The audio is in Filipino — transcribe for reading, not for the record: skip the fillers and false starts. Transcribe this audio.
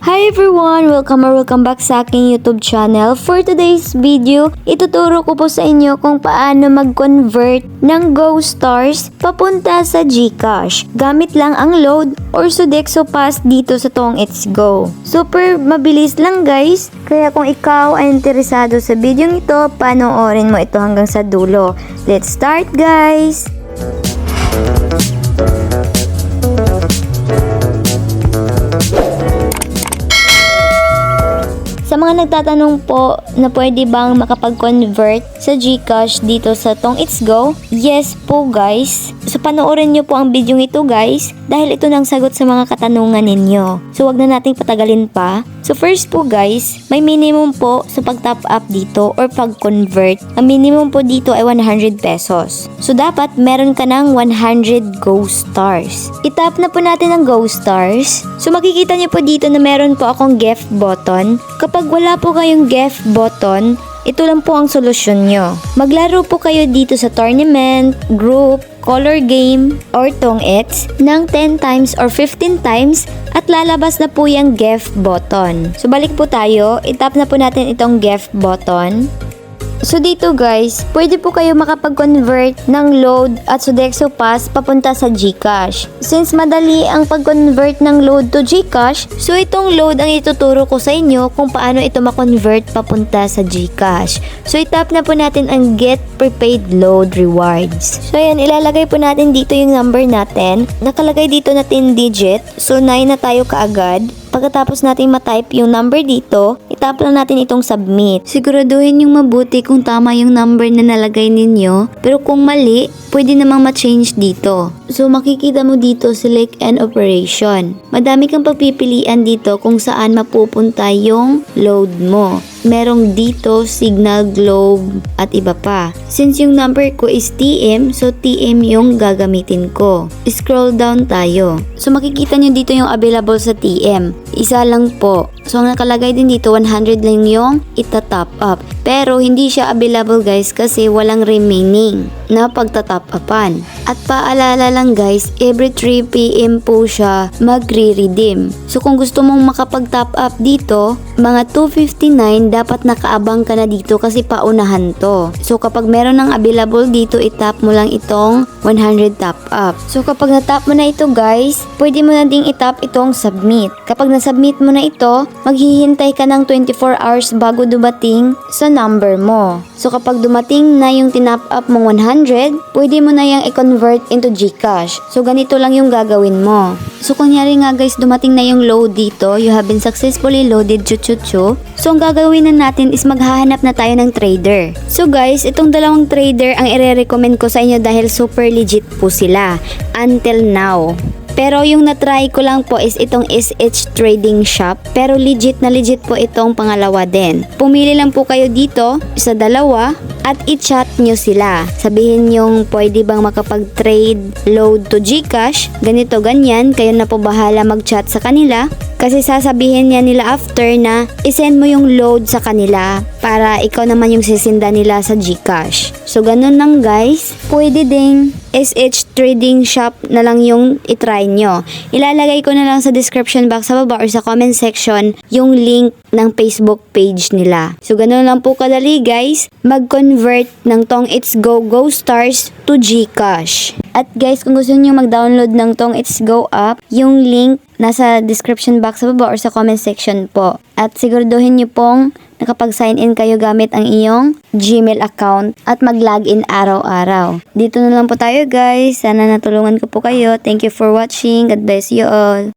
Hi everyone! Welcome back sa aking YouTube channel. For today's video, ituturo ko po sa inyo kung paano mag-convert ng GoStars papunta sa GCash. Gamit lang ang load or Sodexo Pass dito sa Tong It's Go. Super mabilis lang guys, kaya kung ikaw ay interesado sa video ito, panoorin mo ito hanggang sa dulo. Let's start guys! Sa mga nagtatanong po na pwede bang makapag-convert sa GCash dito sa Tong It's Go, yes po guys. So panoorin nyo po ang video ito guys dahil ito nang sagot sa mga katanungan ninyo. So wag na nating patagalin pa. So first po guys, may minimum po sa pag-top up dito or pag-convert. Ang minimum po dito ay 100 pesos. So dapat meron ka ng 100 GoStars. I-tap na po natin ang GoStars. So makikita nyo po dito na meron po akong gift button. Kapag wala po kayong gift button, ito lang po ang solusyon nyo. Maglaro po kayo dito sa tournament, group, color game, or Tong It's ng 10 times or 15 times at lalabas na po yung gift button. So balik po tayo, itap na po natin itong gift button. So dito guys, pwede po kayo makapag-convert ng load at Sodexo Pass papunta sa GCash. Since madali ang pag-convert ng load to GCash, so itong load ang ituturo ko sa inyo kung paano ito ma-convert papunta sa GCash. So itap na po natin ang Get Prepaid Load Rewards. So ayan, ilalagay po natin dito yung number natin. Nakalagay dito na 10 digit. So 9 na tayo kaagad. Pagkatapos natin ma-type yung number dito, itap lang natin itong submit. Siguraduhin yung mabuti kung tama yung number na nalagay ninyo. Pero kung mali, pwede namang ma-change dito. So makikita mo dito, select an operation. Madami kang pagpipilian dito kung saan mapupunta yung load mo. Merong dito, signal, globe, at iba pa. Since yung number ko is TM, so TM yung gagamitin ko. Scroll down tayo. So makikita nyo dito yung available sa TM. Isa lang po. So ang nakalagay din dito, 100 lang yung ita-top up. Pero hindi siya available guys kasi walang remaining na pagta-top upan. At paalala lang guys, every 3 PM po siya magre-redeem. So kung gusto mong makapag-top up dito, mga 259 dapat nakaabang ka na dito kasi paunahan to. So kapag meron ng available dito, itap mo lang itong 100 top up. So kapag na-tap mo na ito guys, pwede mo na ding itap itong submit. Kapag na-submit mo na ito, maghihintay ka ng 24 hours bago dumating sa number mo. So kapag dumating na yung tinap up mong 100, pwede mo na yung i-convert into GCash. So ganito lang yung gagawin mo. So kunyari nga guys, dumating na yung load dito, you have been successfully loaded, chuchuchu. So ang gagawin na natin is maghahanap na tayo ng trader. So guys, itong dalawang trader ang ire-recommend ko sa inyo dahil super legit po sila until now. Pero yung na-try ko lang po is itong SH Trading Shop. Pero legit na legit po itong pangalawa din. Pumili lang po kayo dito sa dalawa at i-chat nyo sila. Sabihin yung pwede bang makapag-trade load to GCash. Ganito ganyan. Kayo na po bahala mag-chat sa kanila. Kasi sasabihin niya nila after na isend mo yung load sa kanila para ikaw naman yung sisinda nila sa GCash. So ganun lang guys. Pwede ding SH Trading Shop na lang yung itry nyo. Ilalagay ko na lang sa description box sa baba or sa comment section yung link ng Facebook page nila. So ganun lang po kadali guys. Mag-convert ng Tong It's Go GoStars to GCash. At guys, kung gusto niyo mag-download ng Tong It's Go app, yung link nasa description box sa baba or sa comment section po. At siguraduhin niyo pong nakapag-sign in kayo gamit ang iyong Gmail account at mag-login araw-araw. Dito na lang po tayo guys. Sana natulungan ko po kayo. Thank you for watching. God bless you all.